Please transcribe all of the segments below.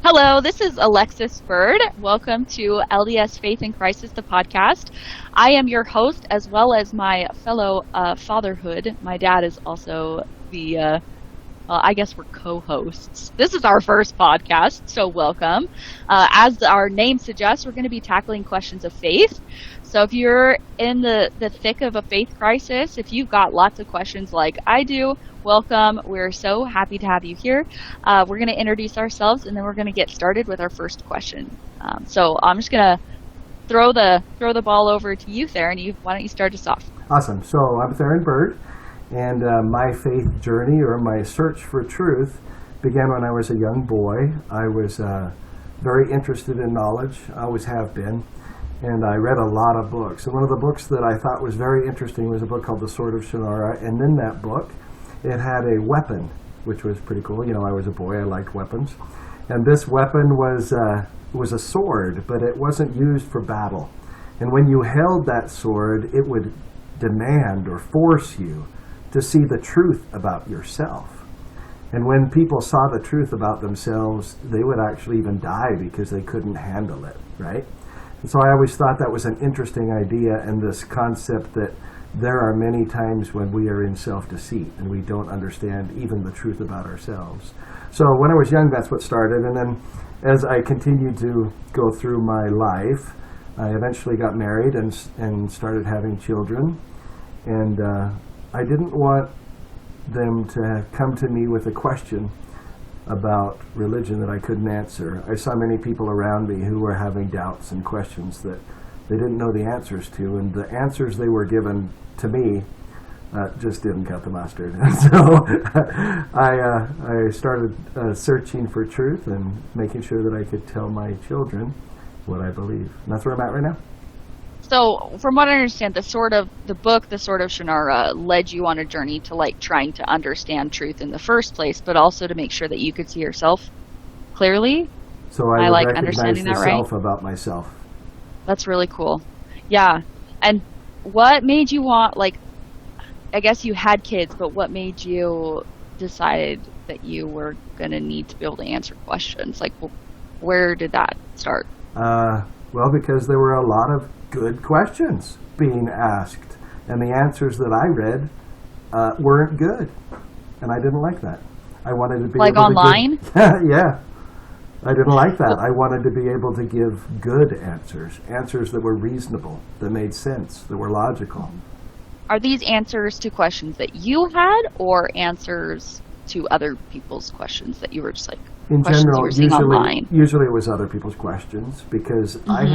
Hello, this is Alexis Bird. Welcome to LDS Faith in Crisis, the podcast. I am your host as well as my fellow fatherhood. My dad is also I guess we're co-hosts. This is our first podcast, so welcome. As our name suggests, we're going to be tackling questions of faith. So if you're in the thick of a faith crisis, if you've got lots of questions like I do, welcome. We're so happy to have you here. We're going to introduce ourselves, and then we're going to get started with our first question. So I'm just going to throw the ball over to you, Theron. Why don't you start us off? Awesome. So I'm Theron Bird, and my faith journey, or my search for truth, began when I was a young boy. I was very interested in knowledge. I always have been. And I read a lot of books. And one of the books that I thought was very interesting was a book called The Sword of Shannara. And in that book, it had a weapon, which was pretty cool. You know, I was a boy, I liked weapons. And this weapon was a sword, but it wasn't used for battle. And when you held that sword, it would demand or force you to see the truth about yourself. And when people saw the truth about themselves, they would actually even die because they couldn't handle it, right? And so I always thought that was an interesting idea, and this concept that there are many times when we are in self-deceit and we don't understand even the truth about ourselves. So when I was young, that's what started. And then as I continued to go through my life, I eventually got married and started having children. And I didn't want them to come to me with a question about religion that I couldn't answer. I saw many people around me who were having doubts and questions that they didn't know the answers to, and the answers they were given to me just didn't cut the mustard. So I started searching for truth and making sure that I could tell my children what I believe. And that's where I'm at right now. So, from what I understand, the Sword of Shannara led you on a journey to trying to understand truth in the first place, but also to make sure that you could see yourself clearly. So I like recognize understanding the that, right? self about myself. That's really cool. Yeah. And what made you want, I guess you had kids, but what made you decide that you were going to need to be able to answer questions? Where did that start? Well, because there were a lot of good questions being asked, and the answers that I read weren't good, and I didn't like that. I wanted to be able online? Yeah, I didn't like that. I wanted to be able to give good answers that were reasonable, that made sense, that were logical. Are these answers to questions that you had, or answers to other people's questions that you were just in general, usually it was other people's questions, because I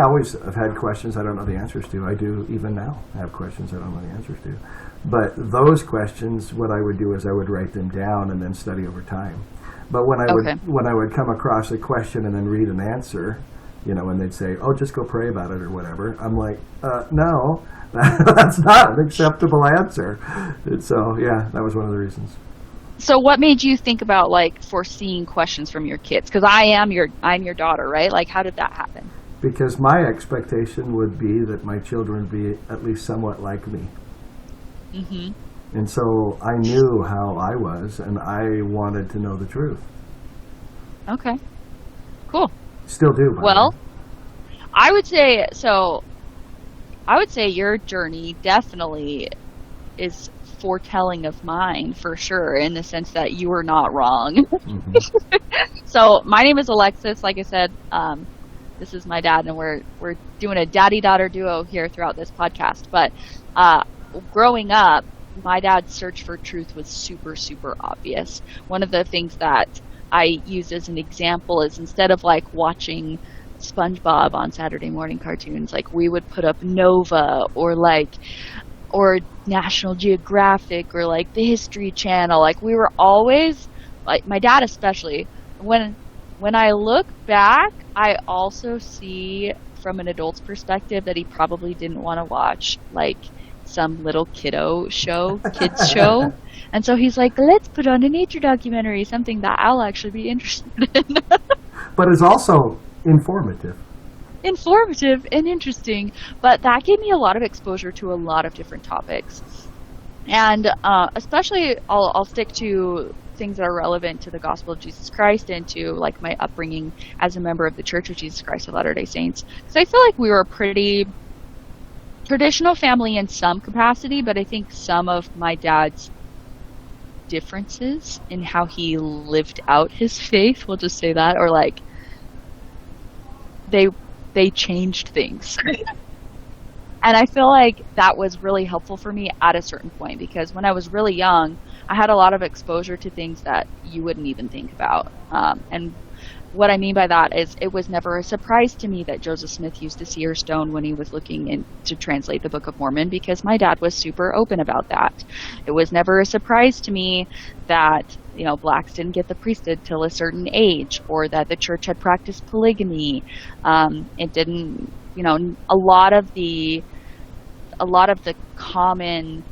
always have had questions I don't know the answers to. I do even now have questions I don't know the answers to. But those questions, what I would do is I would write them down and then study over time. But when I would come across a question and then read an answer, and they'd say, "Oh, just go pray about it," or whatever, I'm like, no, that's not an acceptable answer. And so, yeah, that was one of the reasons. So what made you think about foreseeing questions from your kids? Because I'm your daughter, right? How did that happen? Because my expectation would be that my children be at least somewhat like me. Mm-hmm. And so I knew how I was, and I wanted to know the truth. Okay. Cool. Still do, by the way. I would say your journey definitely is foretelling of mine, for sure, in the sense that you were not wrong. Mm-hmm. So my name is Alexis. Like I said, this is my dad, and we're doing a daddy-daughter duo here throughout this podcast. But growing up, my dad's search for truth was super, super obvious. One of the things that I use as an example is, instead of watching SpongeBob on Saturday morning cartoons, we would put up Nova or National Geographic or the History Channel. We were always, my dad especially, when I look back, I also see from an adult's perspective that he probably didn't want to watch some little kids show. And so he's like, let's put on a nature documentary, something that I'll actually be interested in. But it's also informative and interesting. But that gave me a lot of exposure to a lot of different topics. And especially, I'll stick to things that are relevant to the gospel of Jesus Christ and to like my upbringing as a member of the Church of Jesus Christ of Latter-day Saints. Because I feel like we were a pretty traditional family in some capacity, but I think some of my dad's differences in how he lived out his faith, we'll just say that, or like they changed things. And I feel like that was really helpful for me at a certain point, because when I was really young, I had a lot of exposure to things that you wouldn't even think about. And what I mean by that is it was never a surprise to me that Joseph Smith used the seer stone when he was looking to translate the Book of Mormon, because my dad was super open about that. It was never a surprise to me that, you know, blacks didn't get the priesthood till a certain age, or that the church had practiced polygamy. It didn't, you know, a lot of the common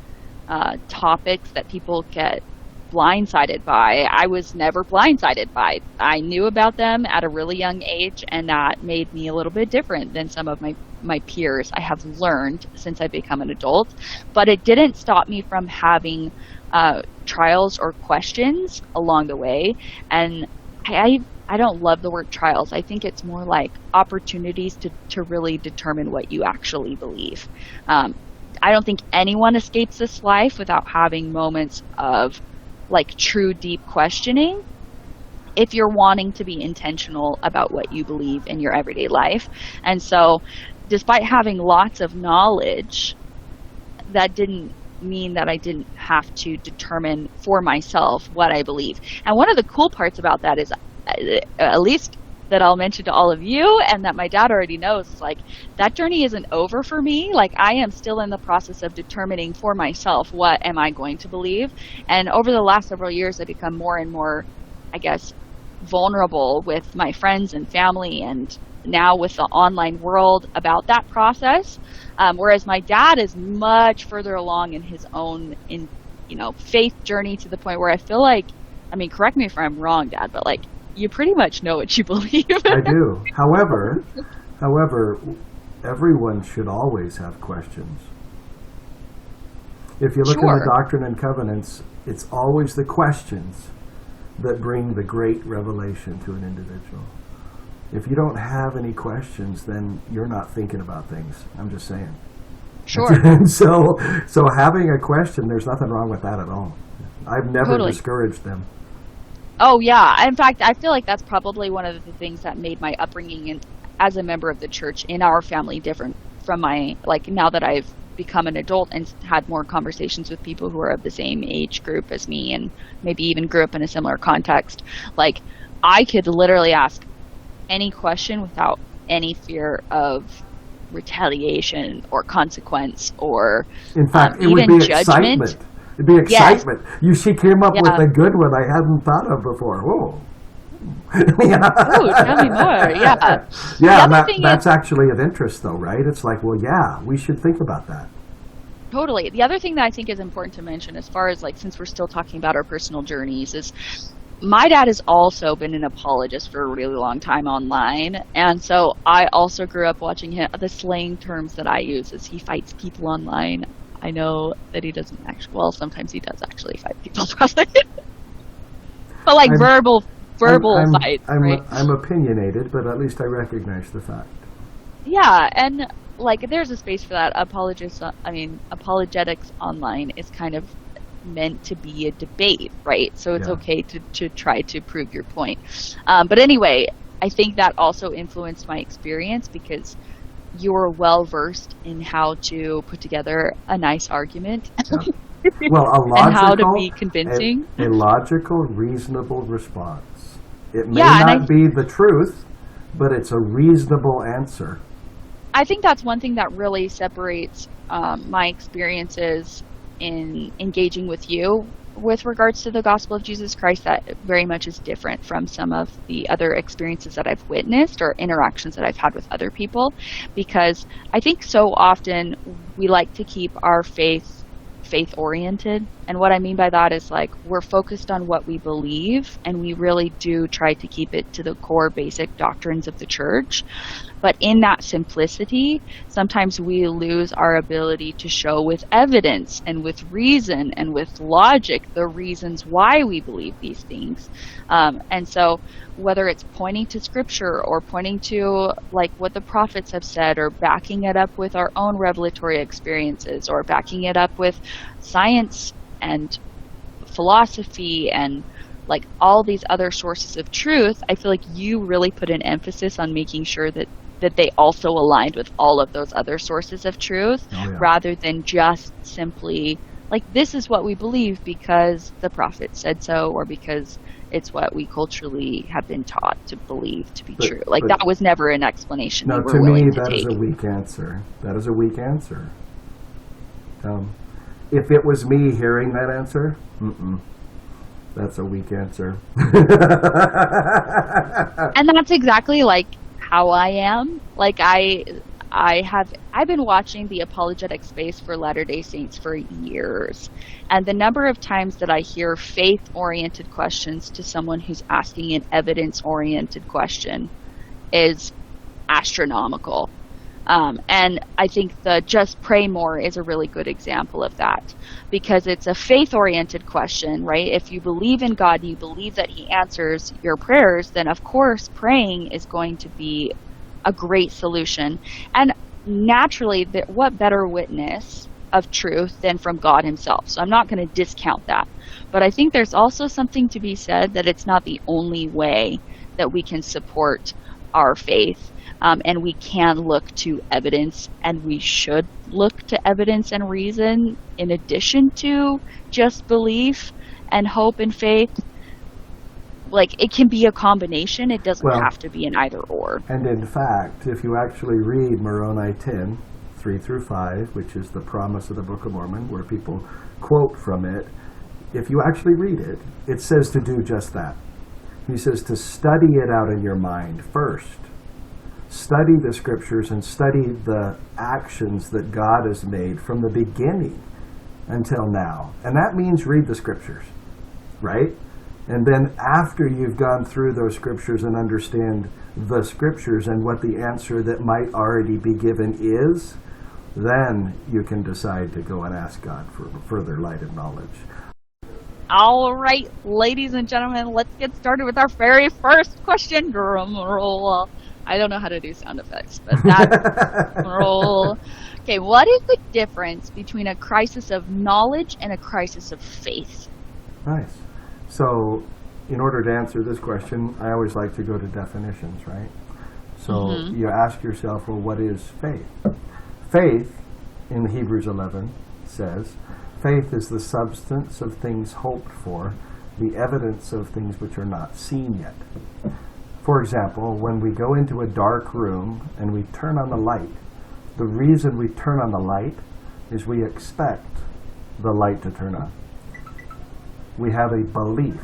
topics that people get blindsided by, I was never blindsided by. I knew about them at a really young age, and that made me a little bit different than some of my peers. I have learned since I've become an adult, but it didn't stop me from having trials or questions along the way. And I don't love the word trials. I think it's more like opportunities to really determine what you actually believe. I don't think anyone escapes this life without having moments of like true deep questioning, if you're wanting to be intentional about what you believe in your everyday life. And so despite having lots of knowledge, that didn't mean that I didn't have to determine for myself what I believe. And one of the cool parts about that is, at least that I'll mention to all of you, and that my dad already knows, is like, that journey isn't over for me. Like, I am still in the process of determining for myself what am I going to believe. And over the last several years, I've become more and more, I guess, vulnerable with my friends and family, and now with the online world about that process. Whereas my dad is much further along in his own, faith journey, to the point where I feel like, I mean, correct me if I'm wrong, Dad, but like, you pretty much know what you believe. I do. However, everyone should always have questions. If you look in the Doctrine and Covenants, it's always the questions that bring the great revelation to an individual. If you don't have any questions, then you're not thinking about things. I'm just saying. Sure. And so having a question, there's nothing wrong with that at all. I've never discouraged them. Oh, yeah. In fact, I feel like that's probably one of the things that made my upbringing as a member of the church in our family different from my, like, now that I've become an adult and had more conversations with people who are of the same age group as me, and maybe even grew up in a similar context. Like, I could literally ask any question without any fear of retaliation or consequence, or in fact, it even would be judgment. Excitement. It'd be excitement. Yes. She came up with a good one I hadn't thought of before. Whoa. Ooh, tell me more. Yeah. Yeah, that's actually of interest, though, right? It's like, well, yeah, we should think about that. Totally. The other thing that I think is important to mention, as far as, like, since we're still talking about our personal journeys, is my dad has also been an apologist for a really long time online. And so I also grew up watching him. The slang terms that I use is he fights people online. I know that he doesn't actually, well, sometimes he does actually fight people, probably. But like verbal fights, right? I'm opinionated, but at least I recognize the fact. Yeah, and like there's a space for that. Apologetics online is kind of meant to be a debate, right? So it's okay to try to prove your point. But anyway, I think that also influenced my experience, because you're well versed in how to put together a nice argument. Yeah. Well, and how to be convincing. A logical, reasonable response. It may not be the truth, but it's a reasonable answer. I think that's one thing that really separates my experiences in engaging with you with regards to the gospel of Jesus Christ, that very much is different from some of the other experiences that I've witnessed or interactions that I've had with other people. Because I think so often we like to keep our faith faith oriented. And what I mean by that is like we're focused on what we believe, and we really do try to keep it to the core basic doctrines of the church. But in that simplicity, sometimes we lose our ability to show with evidence and with reason and with logic the reasons why we believe these things. And so whether it's pointing to scripture or pointing to like what the prophets have said, or backing it up with our own revelatory experiences, or backing it up with science and philosophy and like all these other sources of truth, I feel like you really put an emphasis on making sure that they also aligned with all of those other sources of truth, rather than just simply like, this is what we believe because the prophet said so, or because it's what we culturally have been taught to believe to be true. Like, that was never an explanation no, we were willing to take. To me, that is a weak answer. That is a weak answer. If it was me hearing that answer, that's a weak answer. And that's exactly like how I am. Like I've been watching the apologetic space for Latter-day Saints for years, and the number of times that I hear faith-oriented questions to someone who's asking an evidence-oriented question is astronomical. And I think the just pray more is a really good example of that, because it's a faith-oriented question, right? If you believe in God, you believe that he answers your prayers, then of course praying is going to be a great solution. And naturally, what better witness of truth than from God himself? So I'm not going to discount that. But I think there's also something to be said that it's not the only way that we can support our faith. And we can look to evidence, and we should look to evidence and reason in addition to just belief and hope and faith. Like, it can be a combination. It doesn't have to be an either or. And in fact, if you actually read Moroni 10, 3-5, which is the promise of the Book of Mormon, where people quote from it, if you actually read it, it says to do just that. He says to study it out in your mind first. Study the scriptures and study the actions that God has made from the beginning until now. And that means read the scriptures, right? And then after you've gone through those scriptures and understand the scriptures and what the answer that might already be given is, then you can decide to go and ask God for further light and knowledge. All right, ladies and gentlemen, let's get started with our very first question. Drum roll. I don't know how to do sound effects, but that's roll. Okay, what is the difference between a crisis of knowledge and a crisis of faith? Nice. So, in order to answer this question, I always like to go to definitions, right? So you ask yourself, well, what is faith? Faith, in Hebrews 11, says, faith is the substance of things hoped for, the evidence of things which are not seen yet. For example, when we go into a dark room and we turn on the light, the reason we turn on the light is we expect the light to turn on. We have a belief,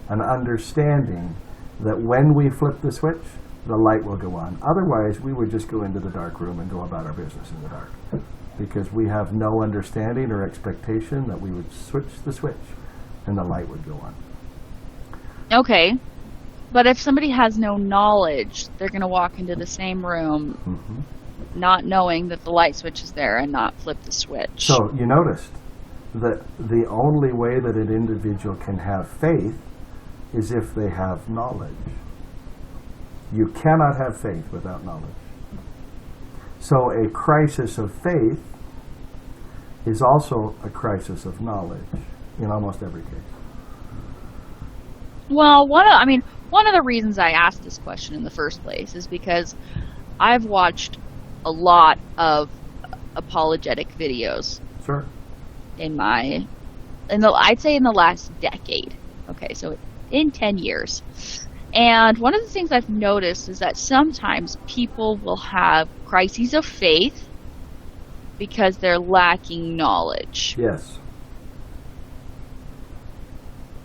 an understanding that when we flip the switch, the light will go on. Otherwise, we would just go into the dark room and go about our business in the dark, because we have no understanding or expectation that we would switch the switch and the light would go on. Okay. But if somebody has no knowledge, they're going to walk into the same room not knowing that the light switch is there and not flip the switch. So you noticed that the only way that an individual can have faith is if they have knowledge. You cannot have faith without knowledge. So a crisis of faith is also a crisis of knowledge in almost every case. Well, one of the reasons I asked this question in the first place is because I've watched a lot of apologetic videos. Sure. I'd say in the last decade. Okay, so in 10 years. And one of the things I've noticed is that sometimes people will have crises of faith because they're lacking knowledge. Yes.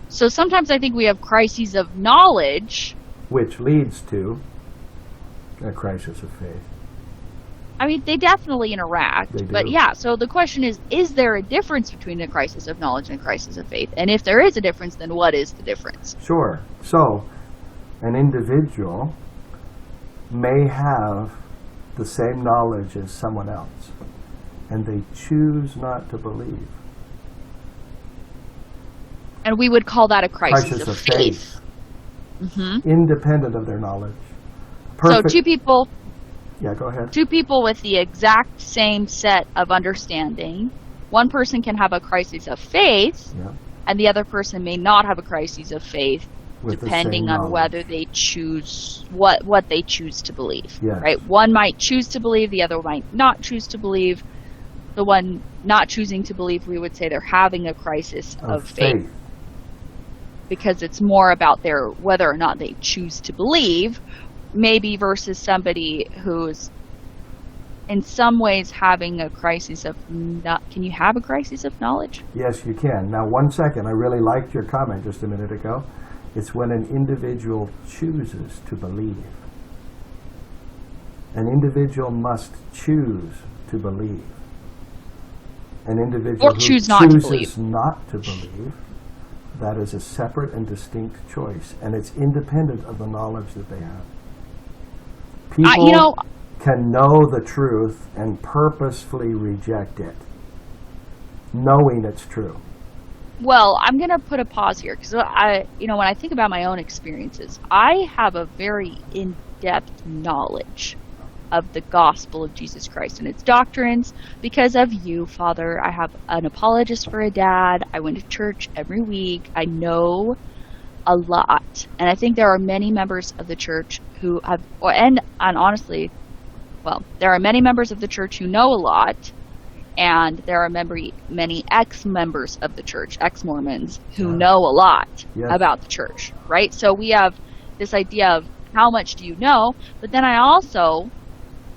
So sometimes I think we have crises of knowledge, which leads to a crisis of faith. I mean, they definitely interact. They do. But yeah, so the question is there a difference between a crisis of knowledge and a crisis of faith? And if there is a difference, then what is the difference? Sure. So, an individual may have the same knowledge as someone else, and they choose not to believe. And we would call that a crisis of faith. Mm-hmm. Independent of their knowledge. So two people... Yeah, go ahead. Two people with the exact same set of understanding. One person can have a crisis of faith, yeah, and the other person may not have a crisis of faith, with depending on whether they choose what they choose to believe. Yes. Right? One might choose to believe, the other might not choose to believe. The one not choosing to believe, we would say they're having a crisis of faith. Because it's more about whether or not they choose to believe, maybe versus somebody who's in some ways having a crisis of can you have a crisis of knowledge? Yes, you can. Now, 1 second. I really liked your comment just a minute ago. It's when an individual chooses to believe. An individual must choose to believe. An individual who chooses not to believe, that is a separate and distinct choice, and it's independent of the knowledge that they have. People can know the truth and purposefully reject it, knowing it's true. Well, I'm going to put a pause here because when I think about my own experiences, I have a very in-depth knowledge of the gospel of Jesus Christ and its doctrines because of you, Father. I have an apologist for a dad. I went to church every week. I know a lot. And I think there are many members of the church who have, and honestly, well, there are many members of the church who know a lot, and there are many ex-members of the church, ex-Mormons, who know a lot about the church, right? So we have this idea of how much do you know, but then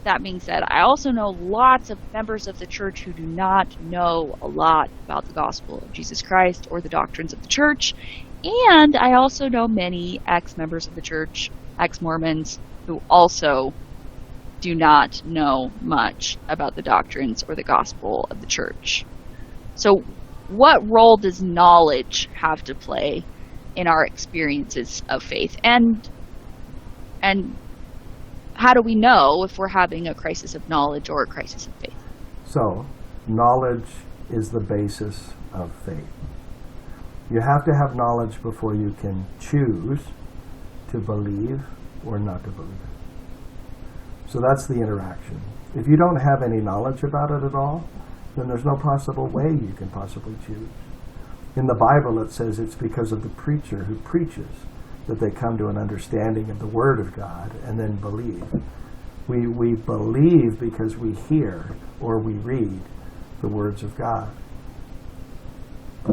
that being said, I also know lots of members of the church who do not know a lot about the gospel of Jesus Christ or the doctrines of the church. And I also know many ex-members of the church, ex-Mormons, who also do not know much about the doctrines or the gospel of the church. So what role does knowledge have to play in our experiences of faith? And how do we know if we're having a crisis of knowledge or a crisis of faith? So, knowledge is the basis of faith. You have to have knowledge before you can choose to believe or not to believe. So that's the interaction. If you don't have any knowledge about it at all, then there's no possible way you can possibly choose. In the Bible, it says it's because of the preacher who preaches that they come to an understanding of the Word of God and then believe. We believe because we hear or we read the words of God.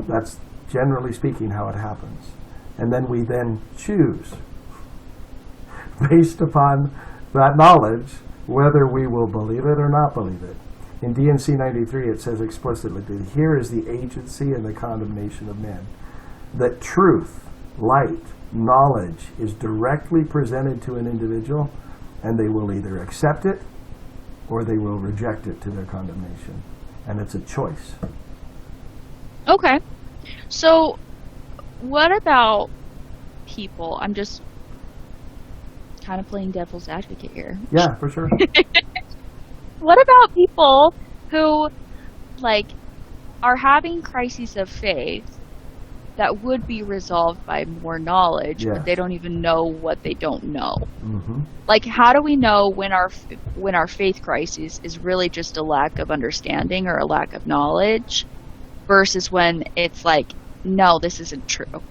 That's generally speaking how it happens. And then we then choose, based upon that knowledge, whether we will believe it or not believe it. In D&C 93, it says explicitly that here is the agency and the condemnation of men. That truth, light, knowledge is directly presented to an individual, and they will either accept it or they will reject it to their condemnation. And it's a choice. Okay. So what about people? I'm just kind of playing devil's advocate here. Yeah, for sure. What about people who, are having crises of faith that would be resolved by more knowledge, but they don't even know what they don't know? Mm-hmm. How do we know when our faith crisis is really just a lack of understanding or a lack of knowledge versus when it's no, this isn't true?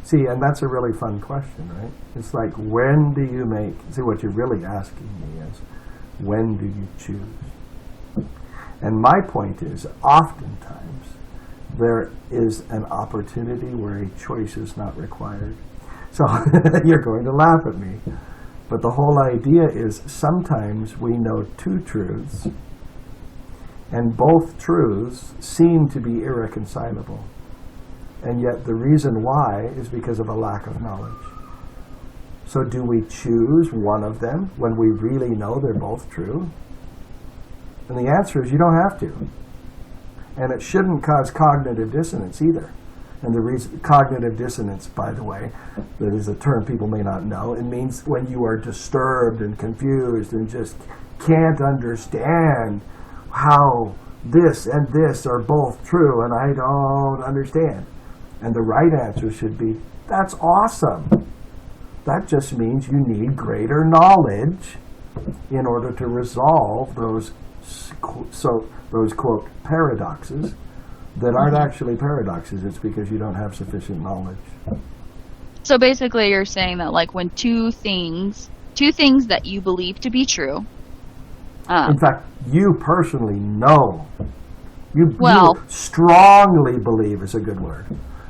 See, and that's a really fun question, right? It's when do you what you're really asking me is, when do you choose? And my point is, oftentimes, there is an opportunity where a choice is not required. So, you're going to laugh at me. But the whole idea is sometimes we know two truths, and both truths seem to be irreconcilable. And yet the reason why is because of a lack of knowledge. So do we choose one of them when we really know they're both true? And the answer is you don't have to. And it shouldn't cause cognitive dissonance either. And the reason, cognitive dissonance, by the way, that is a term people may not know. It means when you are disturbed and confused and just can't understand how this and this are both true, and I don't understand. And the right answer should be, that's awesome. That just means you need greater knowledge in order to resolve those quote paradoxes that aren't actually paradoxes. It's because you don't have sufficient knowledge. So basically you're saying that like when two things that you believe to be true. In fact, you personally know. You strongly believe is a good word.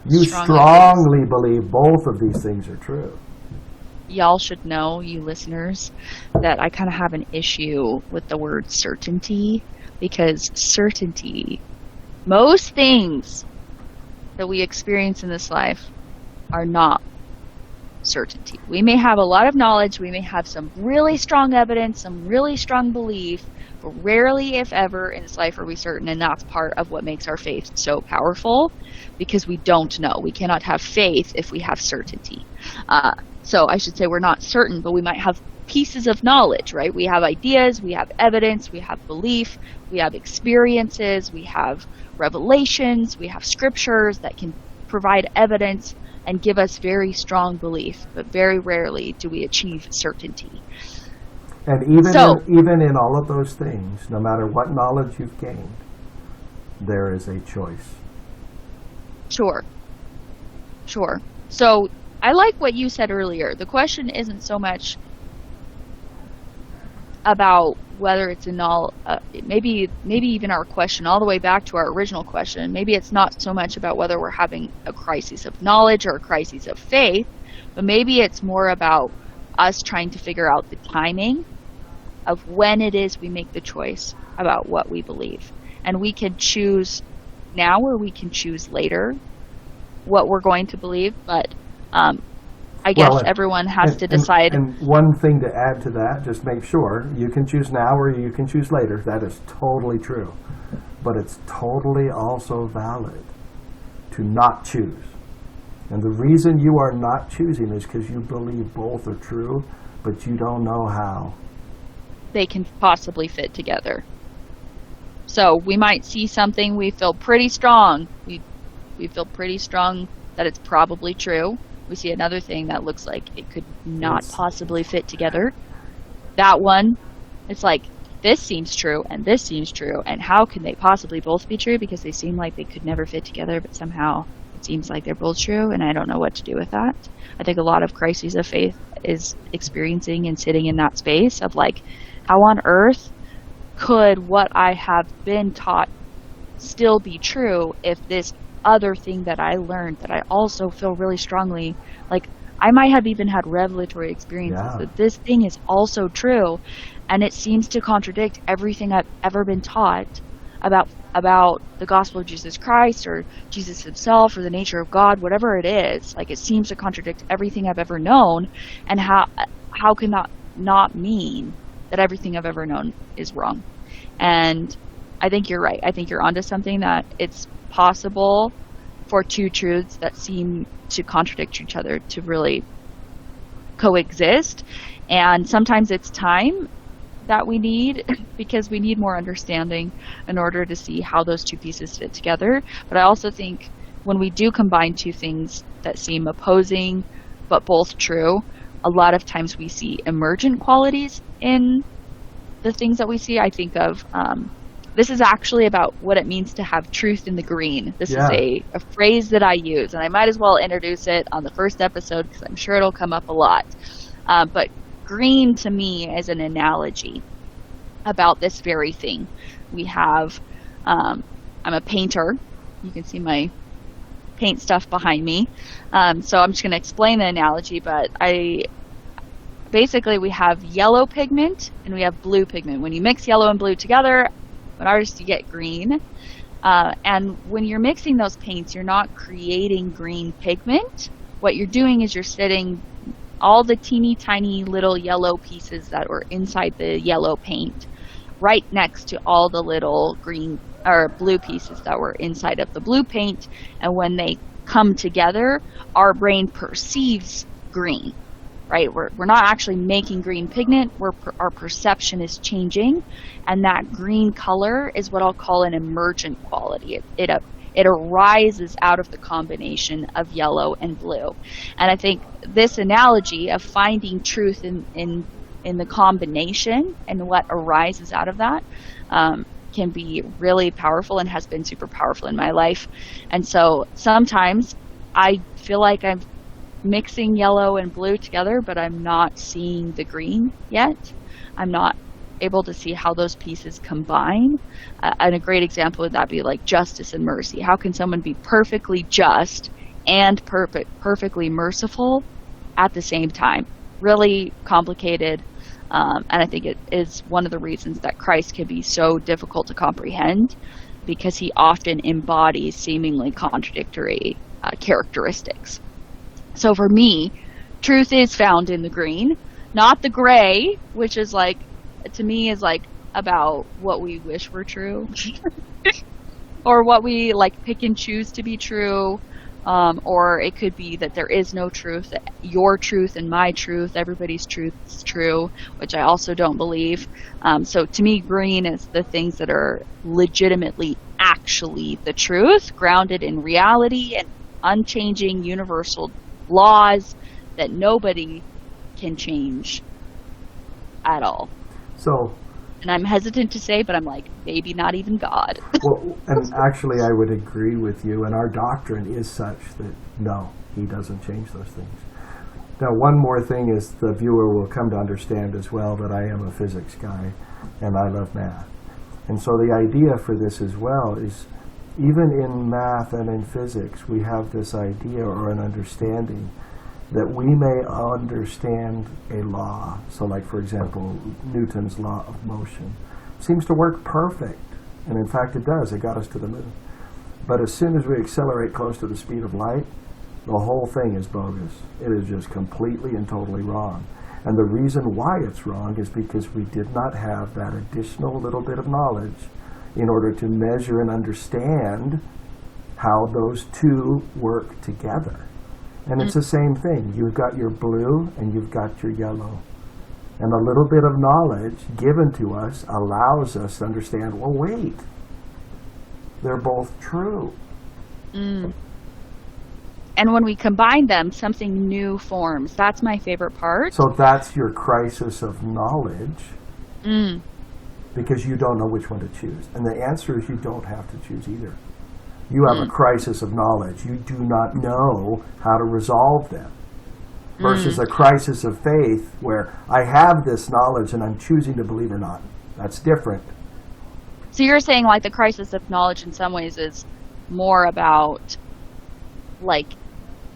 You strongly believe both of these things are true. Y'all should know, you listeners, that I kind of have an issue with the word certainty, because certainty, most things that we experience in this life are not certainty. We may have a lot of knowledge, we may have some really strong evidence, some really strong belief, but rarely, if ever, in this life are we certain, and that's part of what makes our faith so powerful, because we don't know. We cannot have faith if we have certainty. So I should say we're not certain, but we might have pieces of knowledge, right? We have ideas, we have evidence, we have belief, we have experiences, we have revelations, we have scriptures that can provide evidence and give us very strong belief, but very rarely do we achieve certainty. And even in all of those things, no matter what knowledge you've gained, there is a choice. Sure. So I like what you said earlier. The question isn't so much about whether it's maybe even our question all the way back to our original question, maybe it's not so much about whether we're having a crisis of knowledge or a crisis of faith, but maybe it's more about us trying to figure out the timing of when it is we make the choice about what we believe. And we can choose now or we can choose later what we're going to believe, but I guess everyone has to decide. And one thing to add to that, just make sure, you can choose now or you can choose later. That is totally true. But it's totally also valid to not choose. And the reason you are not choosing is because you believe both are true, but you don't know how they can possibly fit together. So we might see something, we feel pretty strong. We feel pretty strong that it's probably true. We see another thing that looks like it could not possibly fit together. That one, it's like, this seems true and this seems true, and how can they possibly both be true? Because they seem like they could never fit together, but somehow it seems like they're both true, and I don't know what to do with that. I think a lot of crises of faith is experiencing and sitting in that space of like, how on earth could what I have been taught still be true if this other thing that I learned that I also feel really strongly, like I might have even had revelatory experiences that this thing is also true, and it seems to contradict everything I've ever been taught about the gospel of Jesus Christ or Jesus himself or the nature of God, whatever it is. Like it seems to contradict everything I've ever known, and how can that not mean that everything I've ever known is wrong? And I think you're right. I think you're onto something, that it's possible for two truths that seem to contradict each other to really coexist. And sometimes it's time that we need, because we need more understanding in order to see how those two pieces fit together. But I also think when we do combine two things that seem opposing but both true, a lot of times we see emergent qualities in the things that we see. I think of this is actually about what it means to have truth in the green. This is a phrase that I use, and I might as well introduce it on the first episode because I'm sure it'll come up a lot. But green to me is an analogy about this very thing. We have, I'm a painter. You can see my paint stuff behind me. So I'm just going to explain the analogy, but basically we have yellow pigment and we have blue pigment. When you mix yellow and blue together, an artist, you get green. And when you're mixing those paints, you're not creating green pigment. What you're doing is you're sitting all the teeny tiny little yellow pieces that were inside the yellow paint right next to all the little green or blue pieces that were inside of the blue paint. And when they come together, our brain perceives green, right? We're not actually making green pigment. Our perception is changing. And that green color is what I'll call an emergent quality. It arises out of the combination of yellow and blue. And I think this analogy of finding truth in the combination and what arises out of that can be really powerful and has been super powerful in my life. And so sometimes I feel like I'm mixing yellow and blue together, but I'm not seeing the green yet. I'm not able to see how those pieces combine. And a great example would that be like justice and mercy. How can someone be perfectly just and perfectly merciful at the same time? Really complicated. And I think it is one of the reasons that Christ can be so difficult to comprehend, because he often embodies seemingly contradictory characteristics. So for me, truth is found in the green, not the gray, which is like, to me, is like about what we wish were true or what we like pick and choose to be true. Or it could be that there is no truth, that your truth and my truth, everybody's truth is true, which I also don't believe. So to me, green is the things that are legitimately actually the truth, grounded in reality and unchanging universal laws that nobody can change at all. So, and I'm hesitant to say, but I'm like, maybe not even God. well, and actually I would agree with you, and our doctrine is such that no, he doesn't change those things. Now, one more thing is the viewer will come to understand as well that I am a physics guy and I love math. And so the idea for this as well is, even in math and in physics, we have this idea or an understanding that we may understand a law. So like, for example, Newton's law of motion seems to work perfect. And in fact, it does. It got us to the moon. But as soon as we accelerate close to the speed of light, the whole thing is bogus. It is just completely and totally wrong. And the reason why it's wrong is because we did not have that additional little bit of knowledge in order to measure and understand how those two work together. And it's the same thing. You've got your blue and you've got your yellow. And a little bit of knowledge given to us allows us to understand, well, wait, they're both true. And when we combine them, something new forms. That's my favorite part. So that's your crisis of knowledge, because you don't know which one to choose. And the answer is you don't have to choose either. You have a crisis of knowledge. You do not know how to resolve them. Versus a crisis of faith where I have this knowledge and I'm choosing to believe or not. That's different. So you're saying like the crisis of knowledge in some ways is more about like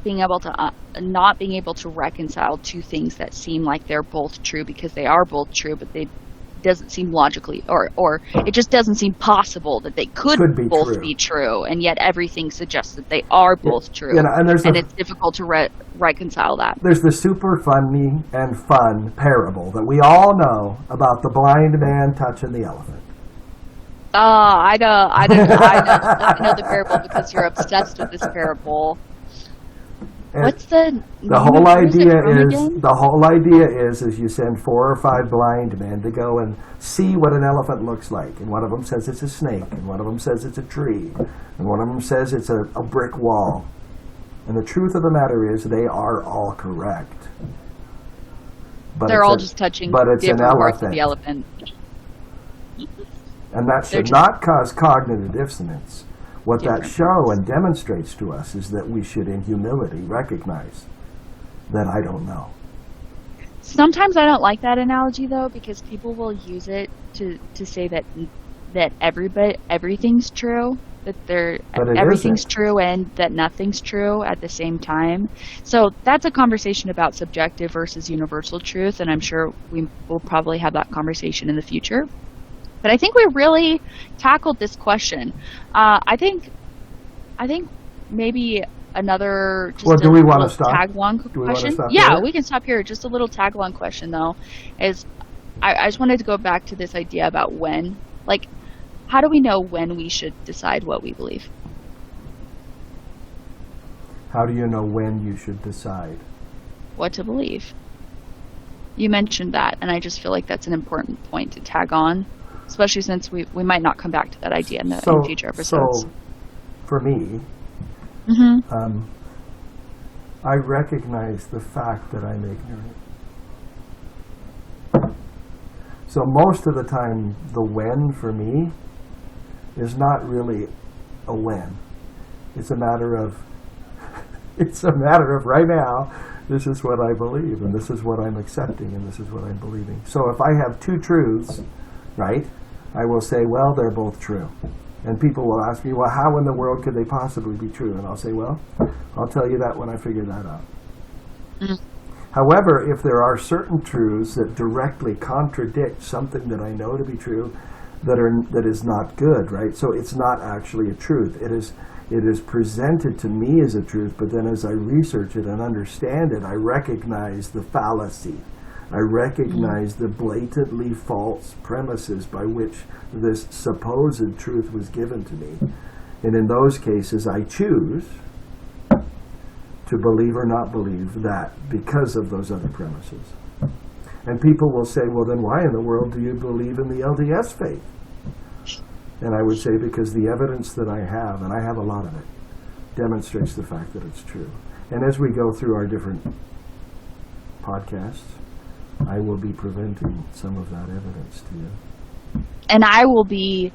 being able to not being able to reconcile two things that seem like they're both true because they are both true, but they doesn't seem logically or it just doesn't seem possible that they could be both true. Be true, and yet everything suggests that they are both true. You know, and it's difficult to reconcile that. There's the super funny and fun parable that we all know about the blind man touching the elephant. I know the parable because you're obsessed with this parable. And what's the whole idea is you send 4 or 5 blind men to go and see what an elephant looks like, and one of them says it's a snake, and one of them says it's a tree, and one of them says it's a brick wall. And the truth of the matter is they are all correct. But they're all just touching different parts of the elephant. And that should not cause cognitive dissonance. What that show and demonstrates to us is that we should, in humility, recognize that I don't know. Sometimes I don't like that analogy, though, because people will use it to say that everything's true, that everything's true and that nothing's true at the same time. So that's a conversation about subjective versus universal truth, and I'm sure we will probably have that conversation in the future. But I think we really tackled this question. I think maybe another just Well, a do we want little to stop? tag-along Do we want to question? stop Yeah, there? we can stop here. Just a little tag-along question, though, is I just wanted to go back to this idea about when. Like, how do we know when we should decide what we believe? How do you know when you should decide? What to believe? You mentioned that, and I just feel like that's an important point to tag on, especially since we might not come back to that idea in future episodes. So, for me, Mm-hmm. I recognize the fact that I'm ignorant. So most of the time, the when for me is not really a when. It's a matter of, right now, this is what I believe, and this is what I'm accepting, and this is what I'm believing. So if I have two truths, right, I will say, well, they're both true. And people will ask me, well, how in the world could they possibly be true? And I'll say, well, I'll tell you that when I figure that out. Mm. However, if there are certain truths that directly contradict something that I know to be true, that is not good, right? So it's not actually a truth. It is presented to me as a truth, but then as I research it and understand it, I recognize the fallacy. I recognize the blatantly false premises by which this supposed truth was given to me. And in those cases, I choose to believe or not believe that because of those other premises. And people will say, well, then why in the world do you believe in the LDS faith? And I would say, because the evidence that I have, and I have a lot of it, demonstrates the fact that it's true. And as we go through our different podcasts, I will be presenting some of that evidence to you. And I will be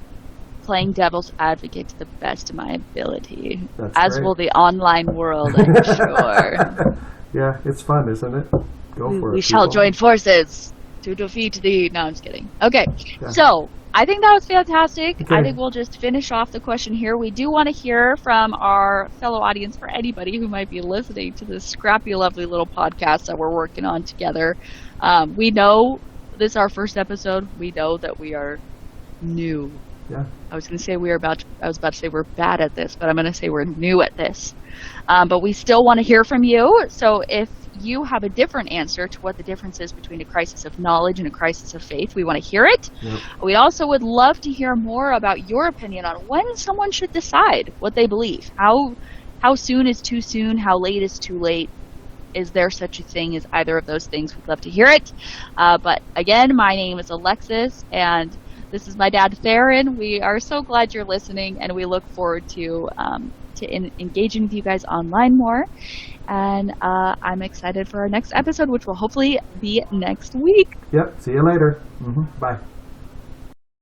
playing devil's advocate to the best of my ability, That's as great. will the online world, I'm sure. Yeah, it's fun, isn't it? Go for it. We shall people. join forces to defeat the... No, I'm just kidding. Okay, Yeah. so I think that was fantastic. Okay. I think we'll just finish off the question here. We do want to hear from our fellow audience, for anybody who might be listening to this scrappy, lovely little podcast that we're working on together. We know this is our first episode. We know that we are new. Yeah. I was about to say we're bad at this, but I'm going to say we're new at this. But we still want to hear from you. So if you have a different answer to what the difference is between a crisis of knowledge and a crisis of faith, we want to hear it. Yep. We also would love to hear more about your opinion on when someone should decide what they believe. How soon is too soon? How late is too late? Is there such a thing as either of those things? We'd love to hear it. But again, my name is Alexis, and this is my dad, Theron. We are so glad you're listening, and we look forward to engaging with you guys online more. And I'm excited for our next episode, which will hopefully be next week. Yep. See you later. Bye.